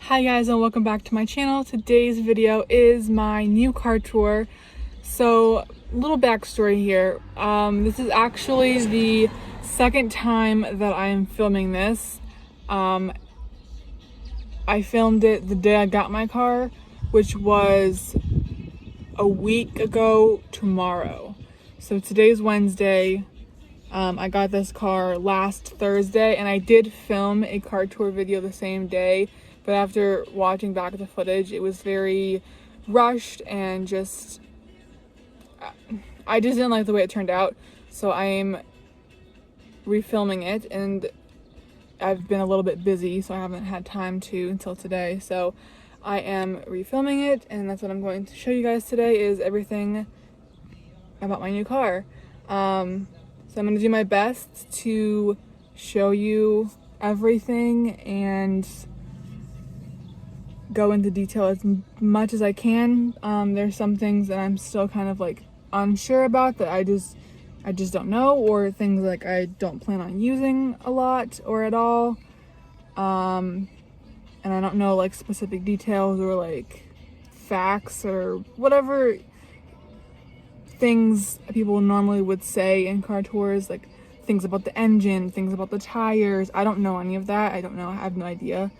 Hi guys, and welcome back to my channel. Today's video is my new car tour. So, little backstory here. This is actually the second time that I am filming this. I filmed it the day I got my car, which was a week ago tomorrow. So today's Wednesday. I got this car last Thursday, and I did film a car tour video the same day. But after watching back the footage, it was very rushed and I just didn't like the way it turned out. So I'm refilming it, and I've been a little bit busy, so I haven't had time to until today. So I am refilming it, and that's what I'm going to show you guys today, is everything about my new car. So I'm going to do my best to show you everything and go into detail as much as I can. There's some things that I'm still kind of like unsure about, that I just don't know, or things like I don't plan on using a lot or at all. And I don't know like specific details or like facts or whatever things people normally would say in car tours, like things about the engine, things about the tires. I don't know any of that. I don't know. I have no idea.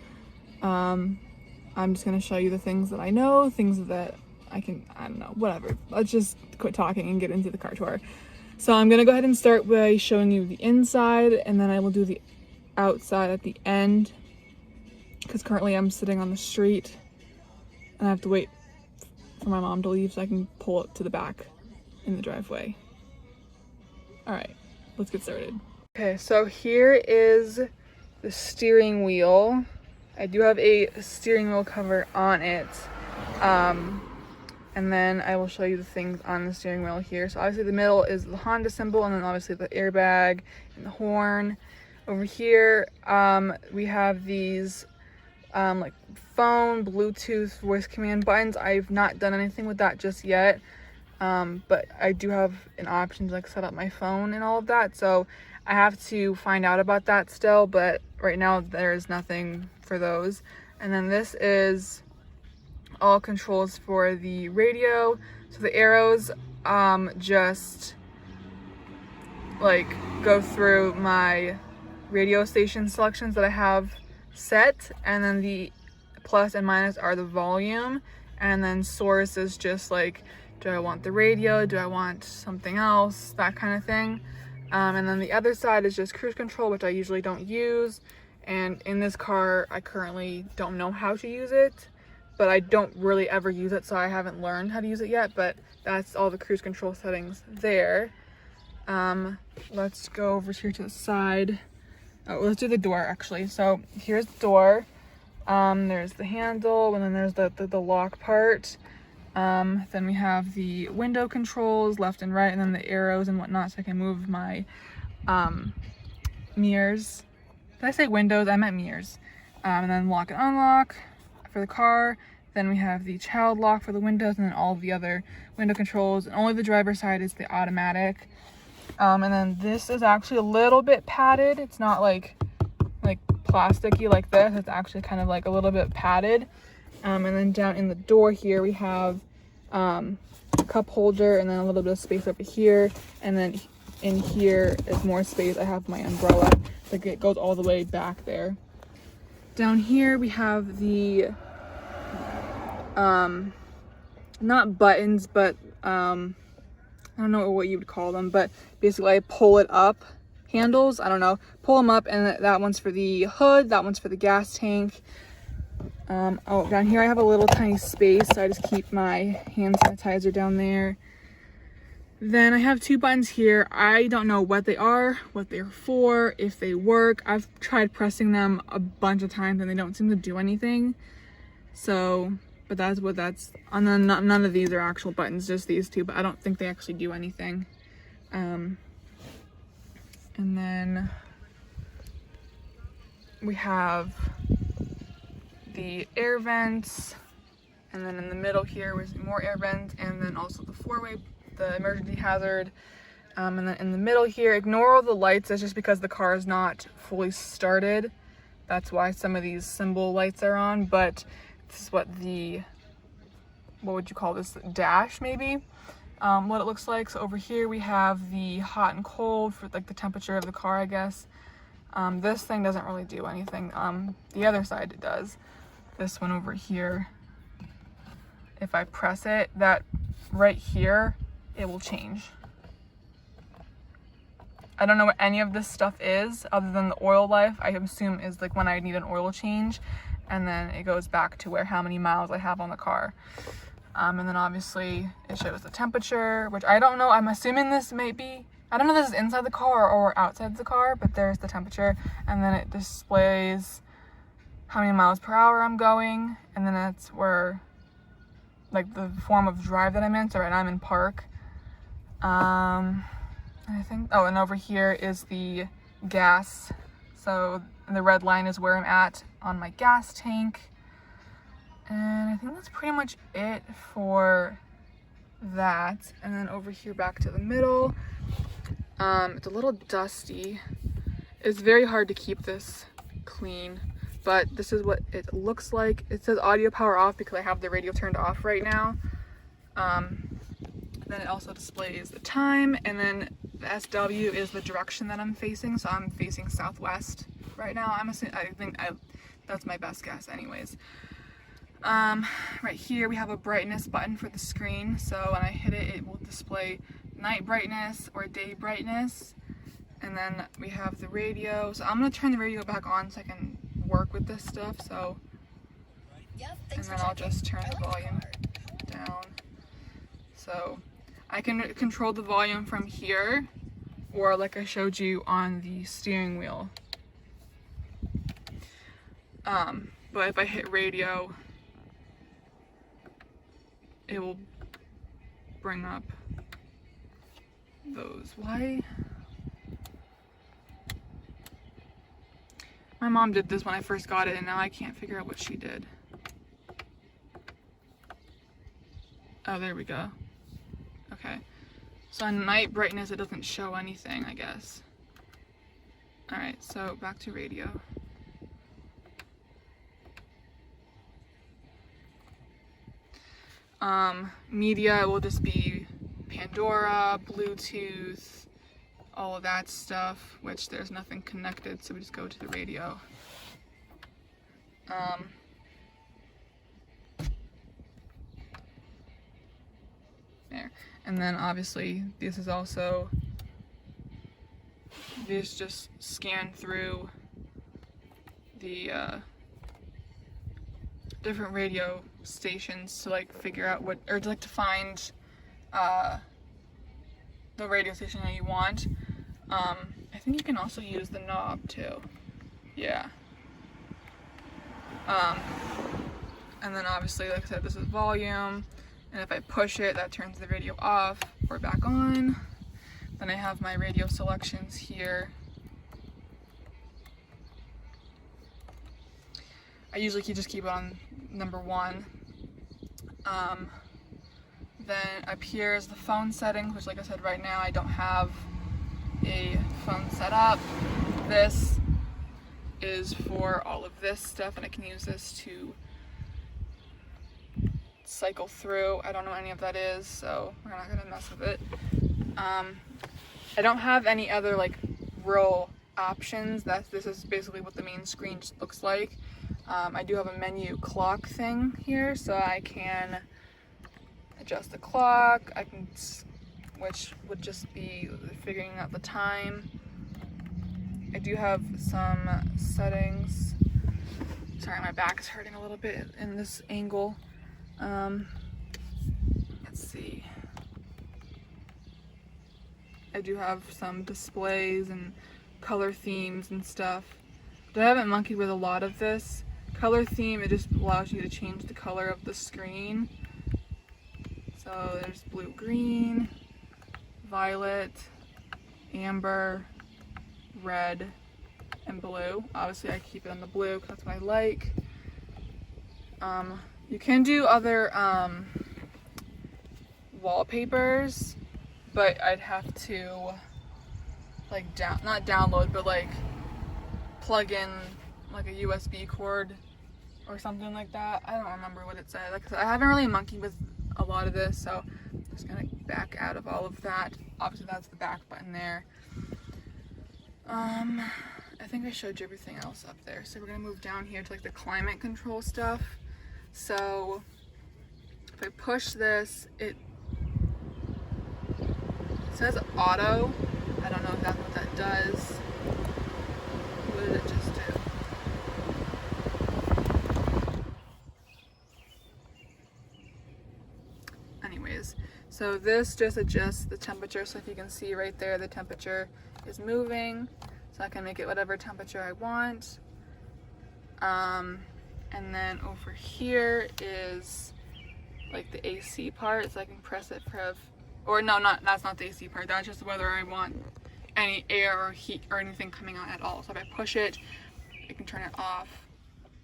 I'm just going to show you the things that I know, things that I don't know, whatever. Let's just quit talking and get into the car tour. So I'm going to go ahead and start by showing you the inside, and then I will do the outside at the end, because currently I'm sitting on the street and I have to wait for my mom to leave so I can pull up to the back in the driveway. All right, let's get started. Okay, so here is the steering wheel. I do have a steering wheel cover on it. And then I will show you the things on the steering wheel here. So obviously the middle is the Honda symbol, and then obviously the airbag and the horn. Over here, we have these like phone, Bluetooth, voice command buttons. I've not done anything with that just yet. But I do have an option to like set up my phone and all of that. So I have to find out about that still, but right now there is nothing for those. And then this is all controls for the radio. So the arrows just like go through my radio station selections that I have set, and then the plus and minus are the volume, and then source is just like, do I want the radio, do I want something else, that kind of thing. And then the other side is just cruise control, which I usually don't use. And in this car, I currently don't know how to use it, but I don't really ever use it, so I haven't learned how to use it yet. But that's all the cruise control settings there. Let's go over here to the side. Oh, let's do the door actually. So here's the door. There's the handle, and then there's the lock part. Then we have the window controls left and right, and then the arrows and whatnot, so I can move my mirrors. Did I say windows? I meant mirrors. And then lock and unlock for the car. Then we have the child lock for the windows, and then all of the other window controls. And only the driver's side is the automatic. And then this is actually a little bit padded. It's not like plasticky like this. It's actually kind of like a little bit padded. And then down in the door here, we have a cup holder, and then a little bit of space over here. And then in here is more space. I have my umbrella. Like it goes all the way back there. Down here we have the not buttons, but I don't know what you would call them, but basically I pull it up handles. I don't know, pull them up, and that one's for the hood, that one's for the gas tank. Oh, down here I have a little tiny space, so I just keep my hand sanitizer down there. Then I have two buttons here. I don't know what they are, what they're for, if they work. I've tried pressing them a bunch of times and they don't seem to do anything. So, but that's what that's, and then none of these are actual buttons, just these two, but I don't think they actually do anything. And then we have the air vents, and then in the middle here was more air vents, and then also the four-way, the emergency hazard. And then in the middle here, ignore all the lights. That's just because the car is not fully started. That's why some of these symbol lights are on, but this is what would you call this, dash maybe, what it looks like. So over here we have the hot and cold for like the temperature of the car, I guess. This thing doesn't really do anything. The other side it does. This one over here, if I press it, that right here, it will change. I don't know what any of this stuff is other than the oil life. I assume is like when I need an oil change, and then it goes back to how many miles I have on the car. And then obviously it shows the temperature, which I don't know. I'm assuming this may be, I don't know if this is inside the car or outside the car, but there's the temperature. And then it displays how many miles per hour I'm going. And then that's where, like, the form of drive that I'm in. So right now I'm in park. I think, oh, and over here is the gas. So the red line is where I'm at on my gas tank. And I think that's pretty much it for that. And then over here back to the middle, it's a little dusty. It's very hard to keep this clean, but this is what it looks like. It says audio power off because I have the radio turned off right now. Then it also displays the time, and then the SW is the direction that I'm facing. So I'm facing southwest right now. That's my best guess anyways. Right here we have a brightness button for the screen. So when I hit it, it will display night brightness or day brightness. And then we have the radio. So I'm gonna turn the radio back on so I can work with this stuff. So, and then I'll just turn the volume down. So I can control the volume from here, or like I showed you on the steering wheel. But if I hit radio, it will bring up those. Why? My mom did this when I first got it, and now I can't figure out what she did. Oh, there we go. Okay. So on night brightness, it doesn't show anything, I guess. Alright, so back to radio. Media will just be Pandora, Bluetooth, all of that stuff, which there's nothing connected, so we just go to the radio. There. And then obviously this is also, these just scan through the different radio stations to like figure out what, or to like to find the radio station that you want. I think you can also use the knob too. Yeah. And then obviously, like I said, this is volume. And if I push it, that turns the radio off or back on. Then I have my radio selections here. I usually just keep it on number 1. Then up here is the phone settings, which like I said, right now I don't have a phone set up. This is for all of this stuff, and I can use this to cycle through. I don't know what any of that is, so we're not gonna mess with it. I don't have any other like real options. This is basically what the main screen just looks like. I do have a menu clock thing here, so I can adjust the clock. Which would just be figuring out the time. I do have some settings. Sorry, my back is hurting a little bit in this angle. Let's see. I do have some displays and color themes and stuff. But I haven't monkeyed with a lot of this. Color theme, it just allows you to change the color of the screen. So there's blue, green, violet, amber, red, and blue. Obviously I keep it on the blue because that's what I like. You can do other wallpapers, but I'd have to like not download, but like plug in like a USB cord or something like that. I don't remember what it said. Like I said, I haven't really monkeyed with a lot of this, so I'm just gonna back out of all of that. Obviously that's the back button there. I think I showed you everything else up there. So we're gonna move down here to like the climate control stuff. So if I push this, it says auto. I don't know exactly what that does. What did it just do? Anyways, so this just adjusts the temperature. So if you can see right there, the temperature is moving. So I can make it whatever temperature I want. And then over here is like the AC part, so I can press it for, or no, that's not the AC part, that's just whether I want any air or heat or anything coming on at all. So if I push it, I can turn it off,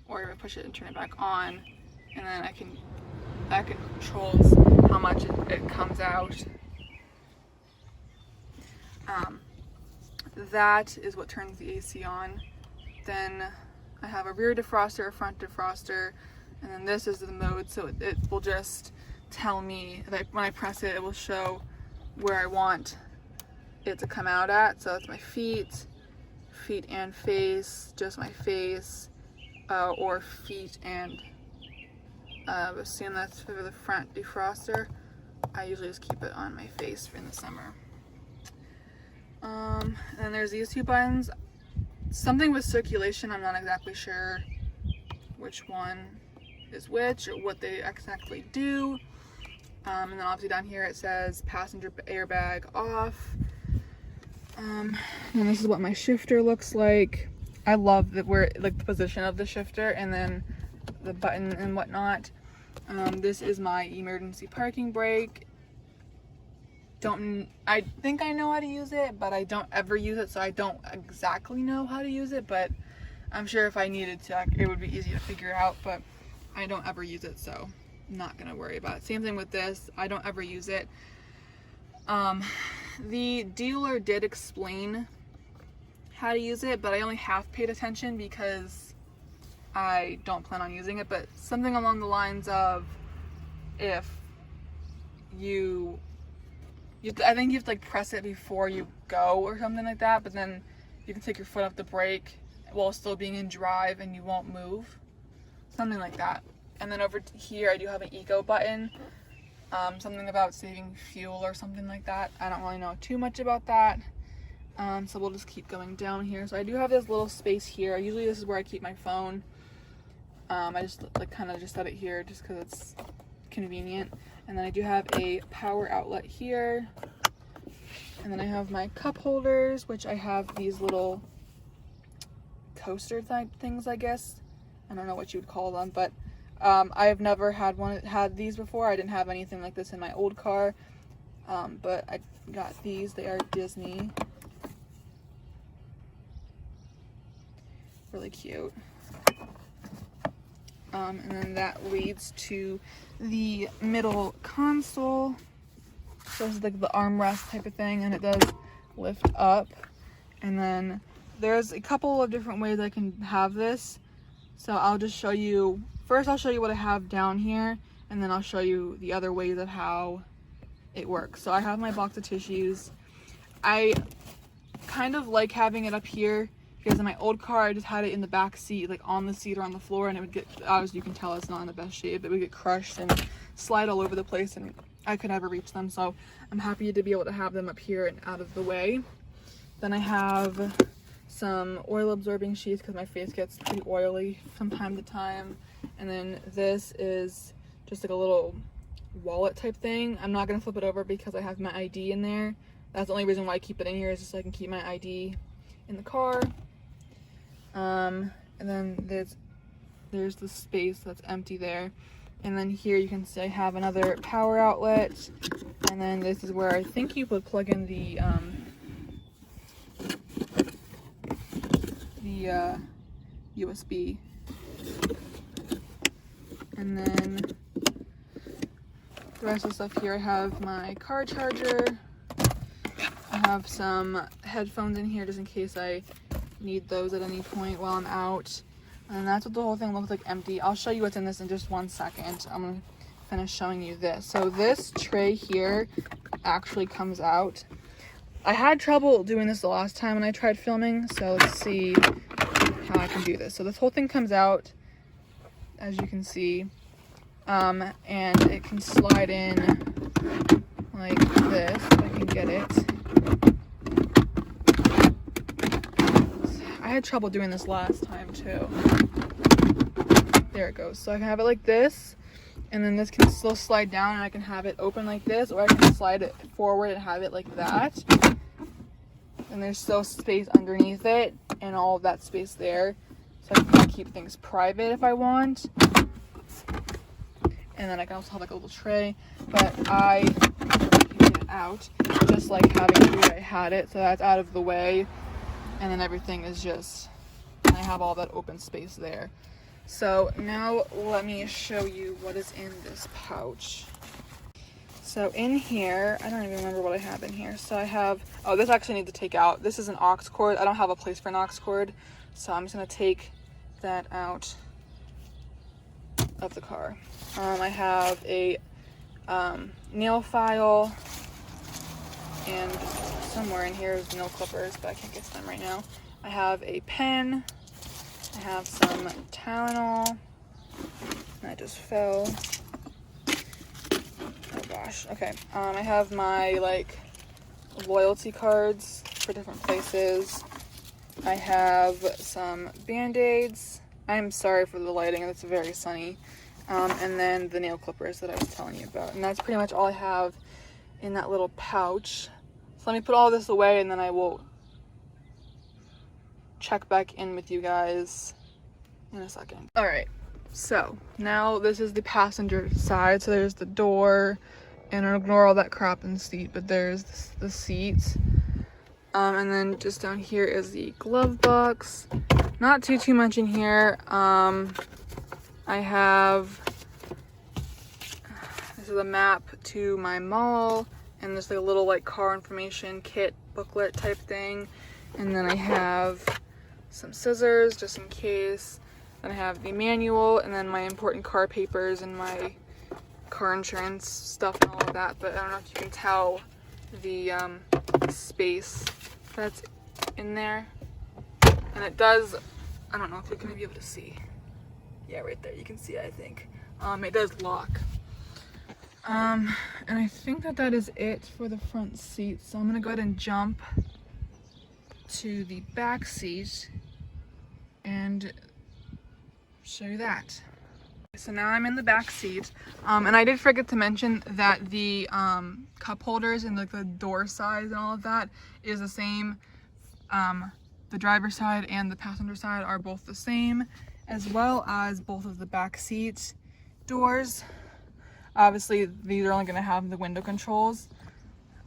or if I push it and turn it back on, and then that controls how much it comes out. That is what turns the AC on. Then I have a rear defroster, a front defroster, and then this is the mode, so it will just tell me that when I press it, it will show where I want it to come out at. So it's my feet and face, just my face, or feet and assume that's for the front defroster. I usually just keep it on my face in the summer. And then there's these two buttons. Something with circulation, I'm not exactly sure which one is which or what they exactly do. And then obviously down here it says passenger airbag off. And this is what my shifter looks like. I love that we're like the position of the shifter and then the button and whatnot. This is my emergency parking brake. I think I know how to use it, but I don't ever use it, so I don't exactly know how to use it, but I'm sure if I needed to, it would be easy to figure out, but I don't ever use it, so I'm not gonna worry about it. Same thing with this, I don't ever use it. The dealer did explain how to use it, but I only half paid attention because I don't plan on using it, but something along the lines of if I think you have to like press it before you go or something like that, but then you can take your foot off the brake while still being in drive and you won't move. Something like that. And then over here I do have an eco button. Something about saving fuel or something like that. I don't really know too much about that. So we'll just keep going down here. So I do have this little space here. Usually this is where I keep my phone. I just like kind of just set it here just because it's convenient. And then I do have a power outlet here. And then I have my cup holders, which I have these little coaster type things, I guess. I don't know what you would call them, but I have never had these before. I didn't have anything like this in my old car, but I got these. They are Disney. Really cute. And then that leads to the middle console. So this is like the armrest type of thing, and it does lift up. And then there's a couple of different ways I can have this. So I'll just show you, first I'll show you what I have down here, and then I'll show you the other ways of how it works. So I have my box of tissues. I kind of like having it up here because in my old car I just had it in the back seat, like on the seat or on the floor, and it would get, as you can tell, it's not in the best shape. It would get crushed and slide all over the place, and I could never reach them. So I'm happy to be able to have them up here and out of the way. Then I have some oil absorbing sheets because my face gets pretty oily from time to time. And then this is just like a little wallet type thing. I'm not gonna flip it over because I have my ID in there. That's the only reason why I keep it in here, is just so I can keep my ID in the car. And then there's the space that's empty there. And then here you can see I have another power outlet. And then this is where I think you would plug in the USB. And then the rest of the stuff here, I have my car charger. I have some headphones in here just in case I need those at any point while I'm out. And that's what the whole thing looks like empty. I'll show you what's in this in just 1 second. I'm gonna finish showing you this. So this tray here actually comes out. I had trouble doing this the last time when I tried filming, so let's see how I can do this. So this whole thing comes out, as you can see, and it can slide in like this, if I can get it. I had trouble doing this last time too. There it goes. So I can have it like this, and then this can still slide down, and I can have it open like this, or I can slide it forward and have it like that. And there's still space underneath it, and all of that space there. So I can keep things private if I want. And then I can also have like a little tray, but I take it out, just like having it the way I had it. So that's out of the way, and then everything is just, I have all that open space there. So now let me show you what is in this pouch. So in here, I don't even remember what I have in here. So I have, oh, this actually I need to take out. This is an aux cord. I don't have a place for an aux cord, so I'm just gonna take that out of the car. I have a nail file, and somewhere in here is nail clippers, but I can't get to them right now. I have a pen. I have some Tylenol. That just fell. Oh gosh. Okay. I have my like loyalty cards for different places. I have some Band-Aids. I'm sorry for the lighting. It's very sunny. And then the nail clippers that I was telling you about. And that's pretty much all I have in that little pouch. So let me put all this away, and then I will check back in with you guys in a second. All right, so now this is the passenger side. So there's the door, and ignore all that crap in the seat, but there's the seat. And then just down here is the glove box. Not too much in here. I have, this is a map to my mall, and there's like a little like car information kit booklet type thing. And then I have some scissors just in case. Then I have the manual, and then my important car papers and my car insurance stuff and all of that. But I don't know if you can tell the space that's in there. And it does, I don't know if you're gonna be able to see. Yeah, right there, you can see it, I think. It does lock. And I think that is it for the front seat. So I'm gonna go ahead and jump to the back seat and show you that. So now I'm in the back seat, and I did forget to mention that the cup holders and like the door size and all of that is the same. The driver's side and the passenger side are both the same, as well as both of the back seat doors. Obviously these are only going to have the window controls,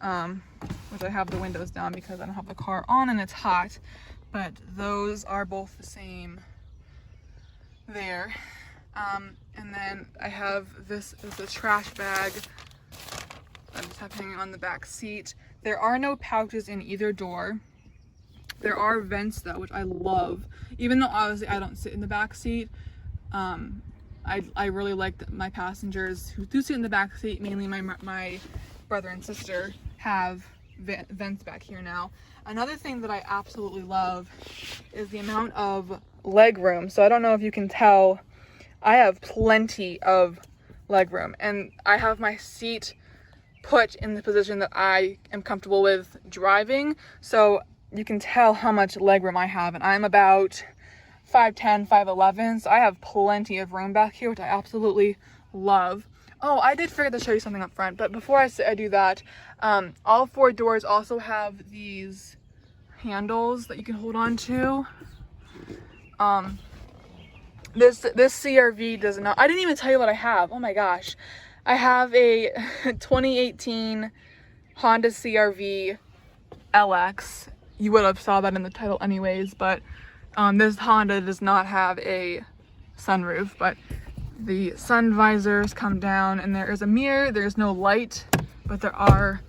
which I have the windows down because I don't have the car on and it's hot, but those are both the same there. And then I have this is a trash bag I'm just hanging on the back seat. There are no pouches in either door. There are vents though, which I love. Even though obviously I don't sit in the back seat, I really like that my passengers who do sit in the back seat, mainly my brother and sister, have vents back here now. Another thing that I absolutely love is the amount of leg room. So I don't know if you can tell, I have plenty of leg room, and I have my seat put in the position that I am comfortable with driving. So you can tell how much leg room I have, and I'm about 5'10", 5'11", so I have plenty of room back here, which I absolutely love. Oh, I did forget to show you something up front, but before I do that, all four doors also have these handles that you can hold on to. This CRV does not, I didn't even tell you what I have. Oh my gosh. I have a 2018 Honda CRV LX. You would have saw that in the title anyways, but this Honda does not have a sunroof, but the sun visors come down, and there is a mirror. There's no light, but there are,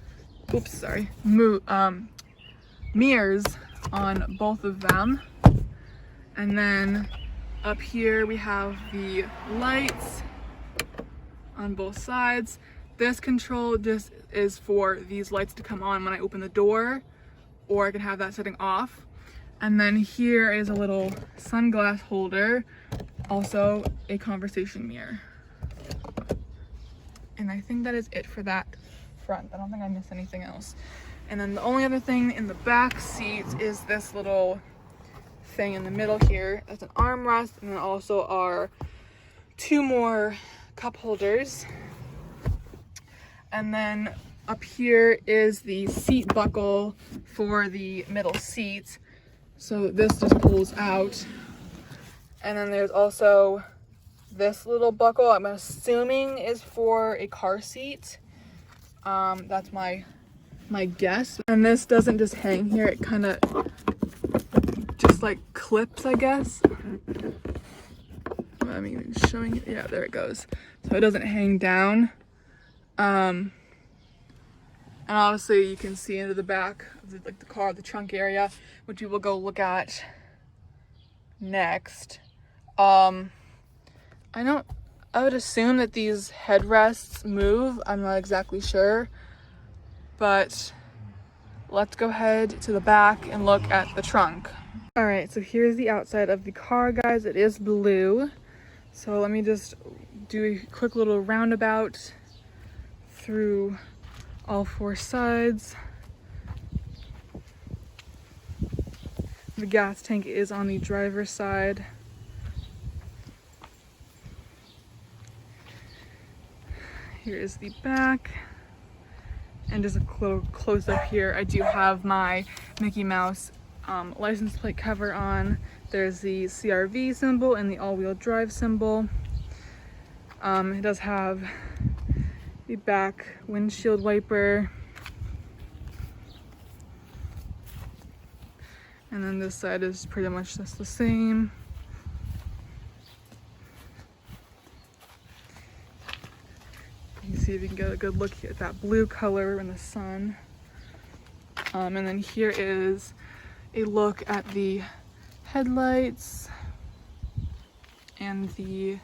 mirrors on both of them. And then Up here we have the lights on both sides. This control just is for these lights to come on when I open the door, or I can have that setting off. And then here is a little sunglass holder, also a conversation mirror. And I think that is it for that front. I don't think I missed anything else. And then the only other thing in the back seat is this little thing in the middle here. That's an armrest, and then also are 2 more cup holders. And then up here is the seat buckle for the middle seat. So this just pulls out. And then there's also this little buckle, I'm assuming is for a car seat. That's my guess. And this doesn't just hang here, it kind of just like clips, I guess. I mean, showing it, yeah, there it goes. So it doesn't hang down. And obviously you can see into the back of the car, the trunk area, which we will go look at next. I would assume that these headrests move. I'm not exactly sure, but let's go ahead to the back and look at the trunk. All right, so here's the outside of the car, guys. It is blue. So let me just do a quick little roundabout through all 4 sides. The gas tank is on the driver's side. Here is the back. And just a little close up here, I do have my Mickey Mouse license plate cover on. There's the CRV symbol and the all-wheel drive symbol. It does have the back windshield wiper. And then this side is pretty much just the same. You can see if you can get a good look at that blue color in the sun. And then here is a look at the headlights and the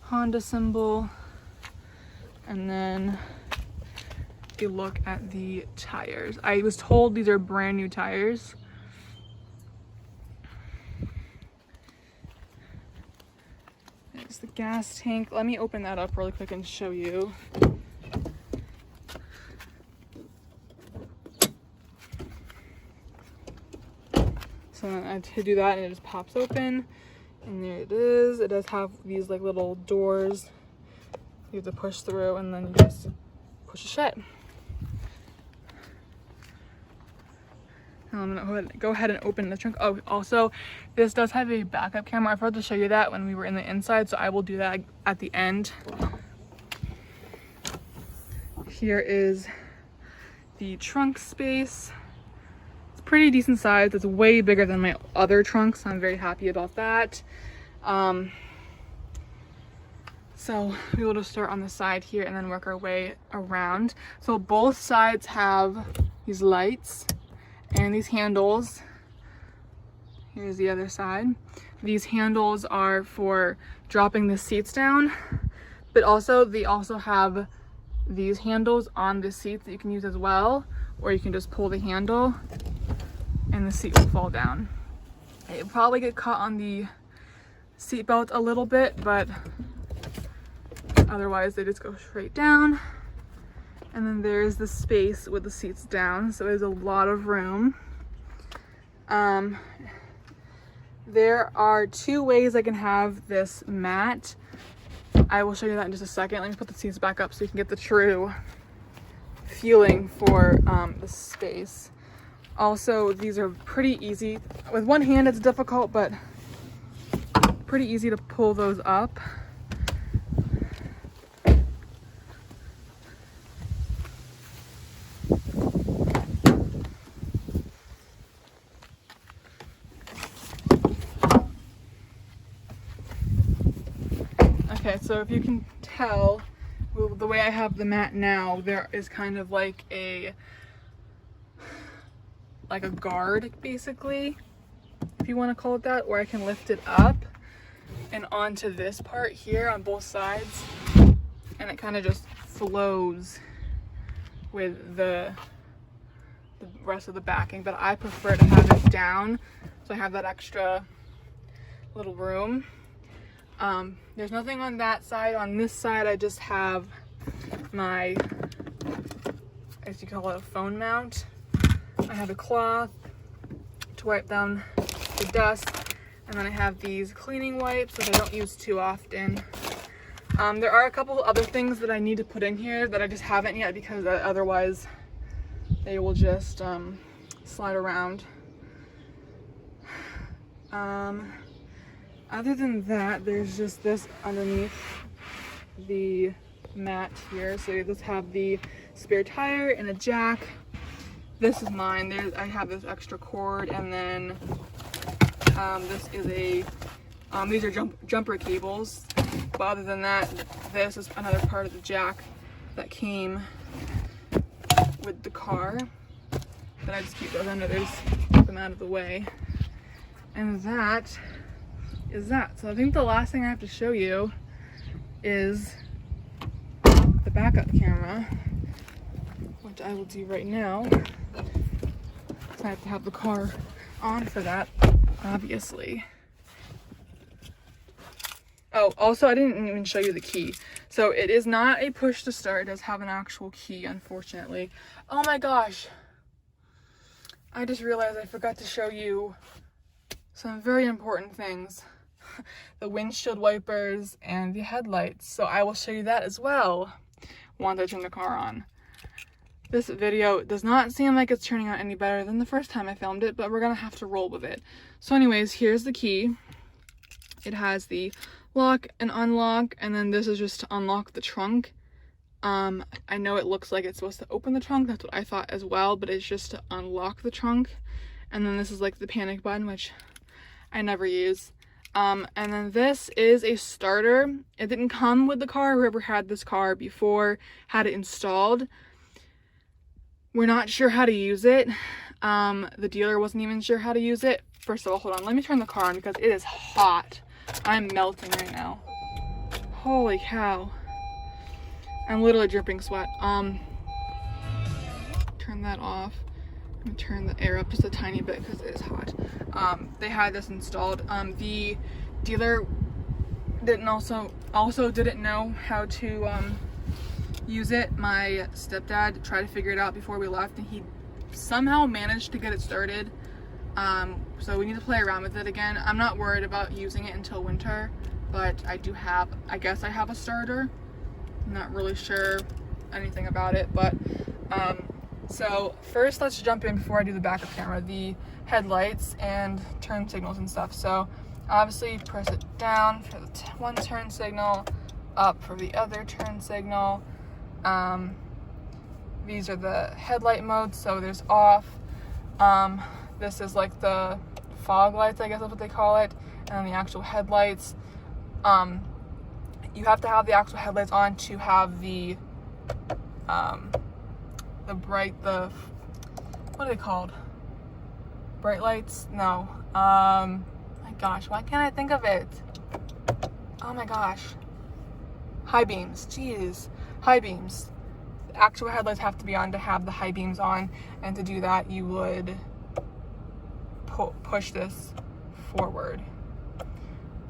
Honda symbol. And then a look at the tires. I was told these are brand new tires. There's the gas tank. Let me open that up really quick and show you. So I to do that, and it just pops open, and there it is. It does have these like little doors you have to push through, and then you just push it shut. Now I'm gonna go ahead and open the trunk. Oh, also, this does have a backup camera. I forgot to show you that when we were in the inside, so I will do that at the end. Here is the trunk space. It's pretty decent size. It's way bigger than my other trunks, so I'm very happy about that. So we will just start on the side here and then work our way around. So both sides have these lights and these handles. Here's the other side. These handles are for dropping the seats down, but also they also have these handles on the seats that you can use as well, or you can just pull the handle and the seat will fall down. It'll probably get caught on the seat belt a little bit, but otherwise they just go straight down. And then there's the space with the seats down, so there's a lot of room. There are 2 ways I can have this mat. I will show you that in just a second. Let me put the seats back up so you can get the true feeling for the space. Also, these are pretty easy. With one hand it's difficult, but pretty easy to pull those up. Okay, so if you can tell, the way I have the mat now, there is kind of like a guard, basically, if you want to call it that, or I can lift it up. and onto this part here on both sides, and it kind of just flows with the rest of the backing, but I prefer to have it down so I have that extra little room. There's nothing on that side. On this side I just have my, as you call it, a phone mount. I have a cloth to wipe down the dust, and then I have these cleaning wipes that I don't use too often. There are a couple other things that I need to put in here that I just haven't yet because otherwise they will just slide around. Other than that, there's just this underneath the mat here. So you just have the spare tire and a jack. This is mine. I have this extra cord, and then this is a these are jumper cables. But other than that, this is another part of the jack that came with the car. But I just keep those under there, just keep them out of the way. And that is that. So I think the last thing I have to show you is the backup camera, which I will do right now. So I have to have the car on for that, obviously. Oh, also I didn't even show you the key. So it is not a push to start. It does have an actual key, unfortunately. Oh my gosh. I just realized I forgot to show you some very important things. The windshield wipers and the headlights. So I will show you that as well once I turn the car on. This video does not seem like it's turning out any better than the first time I filmed it, but we're gonna have to roll with it. So anyways, here's the key. It has the lock and unlock, and then this is just to unlock the trunk. I know it looks like it's supposed to open the trunk, that's what I thought as well, but it's just to unlock the trunk. And then this is like the panic button, which I never use. And then this is a starter. It didn't come with the car. Whoever had this car before had it installed. We're not sure how to use it. The dealer wasn't even sure how to use it. First of all, hold on, let me turn the car on because it is hot. I'm melting right now. Holy cow. I'm literally dripping sweat. Turn that off. I'm gonna turn the air up just a tiny bit because it is hot. They had this installed. The dealer didn't didn't know how to use it. My stepdad tried to figure it out before we left, and he somehow managed to get it started. So we need to play around with it again. I'm not worried about using it until winter, but I guess I have a starter. I'm not really sure anything about it, but so first let's jump in before I do the backup camera, the headlights and turn signals and stuff. So obviously press it down for the one turn signal, up for the other turn signal. These are the headlight modes, so there's off. This is like the fog lights, I guess that's what they call it, and the actual headlights. You have to have the actual headlights on to have the what are they called? Bright lights? No. My gosh, why can't I think of it? Oh my gosh. High beams, jeez. High beams. The actual headlights have to be on to have the high beams on, and to do that you would push this forward.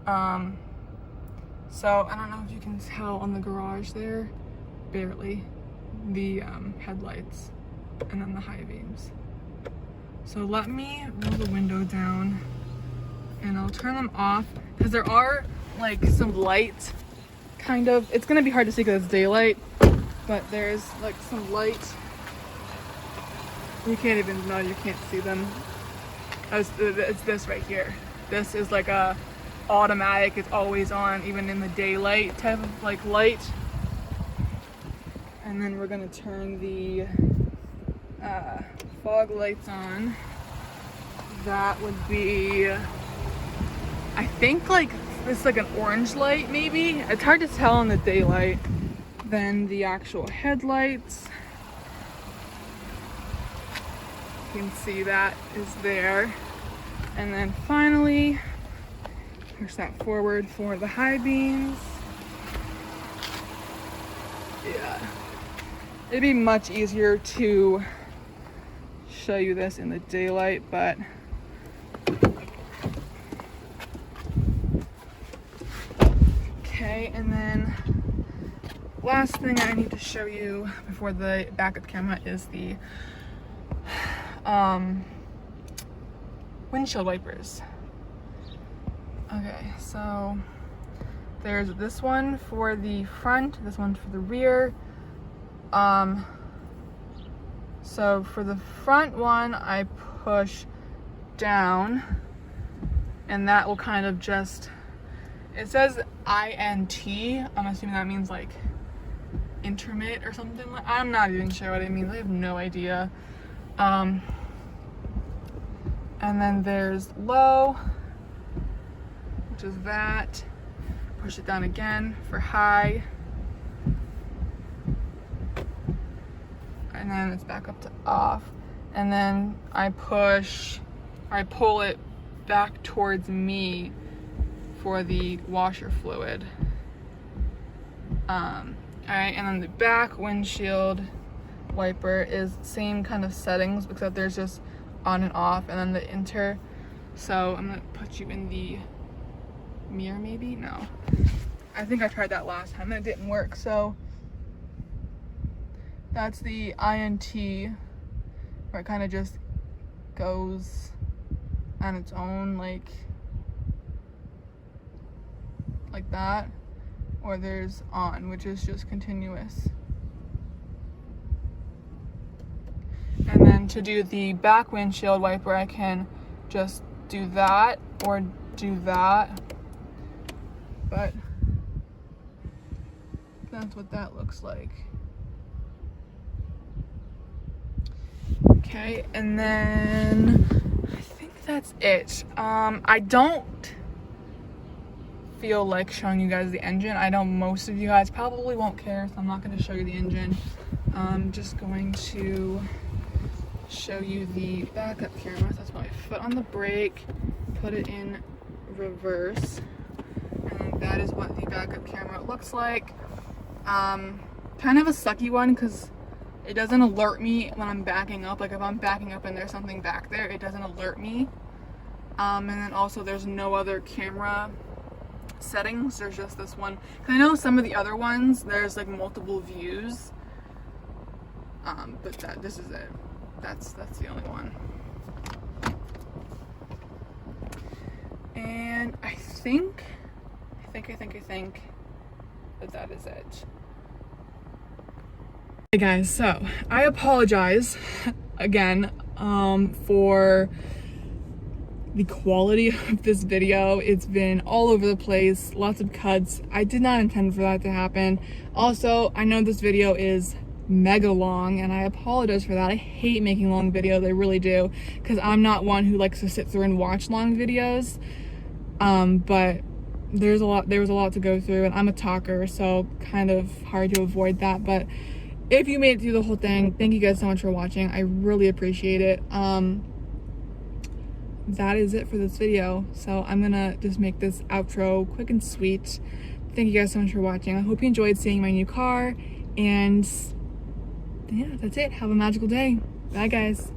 So I don't know if you can tell on the garage there, barely, the headlights and then the high beams. So let me roll the window down and I'll turn them off because there are like some light, kind of. It's gonna be hard to see because it's daylight, but there's like some light. You can't even know, you can't see them. It's this right here. This is like a automatic, it's always on, even in the daylight type of like light. And then we're gonna turn the fog lights on. That would be, I think like it's like an orange light maybe. It's hard to tell in the daylight. Then the actual headlights. You can see that is there. And then finally, push that forward for the high beams. Yeah, it'd be much easier to show you this in the daylight, but okay. And then last thing I need to show you before the backup camera is the windshield wipers. Okay, so there's this one for the front, this one for the rear. So for the front one, I push down, and that will kind of just, it says INT. I'm assuming that means like intermit or something. I'm not even sure what it means. I have no idea. And then there's low, which is that. Push it down again for high. And then it's back up to off. And then I pull it back towards me for the washer fluid. Alright, and then the back windshield wiper is same kind of settings, except there's just on and off, and then the inter. So I'm gonna put you in the mirror, maybe? No. I think I tried that last time and it didn't work, so that's the INT, where it kind of just goes on its own, like that. Or there's on, which is just continuous. And then to do the back windshield wiper, I can just do that or do that. But that's what that looks like. Okay, and then I think that's it. I don't feel like showing you guys the engine. I know most of you guys probably won't care, so I'm not going to show you the engine. I'm just going to show you the backup camera. So that's my foot on the brake, put it in reverse, and that is what the backup camera looks like. Kind of a sucky one because it doesn't alert me when I'm backing up. Like if I'm backing up and there's something back there, it doesn't alert me. And then also there's no other camera settings. There's just this one. 'Cause I know some of the other ones there's like multiple views. But this is it. That's the only one. And I think that is it. Hey guys, so I apologize again for the quality of this video. It's been all over the place, lots of cuts. I did not intend for that to happen. Also, I know this video is mega long and I apologize for that. I hate making long videos, I really do, because I'm not one who likes to sit through and watch long videos. But there was a lot to go through, and I'm a talker, so kind of hard to avoid that. But if you made it through the whole thing, thank you guys so much for watching. I really appreciate it. That is it for this video, so I'm gonna just make this outro quick and sweet. Thank you guys so much for watching. I hope you enjoyed seeing my new car, and yeah, that's it. Have a magical day. Bye guys.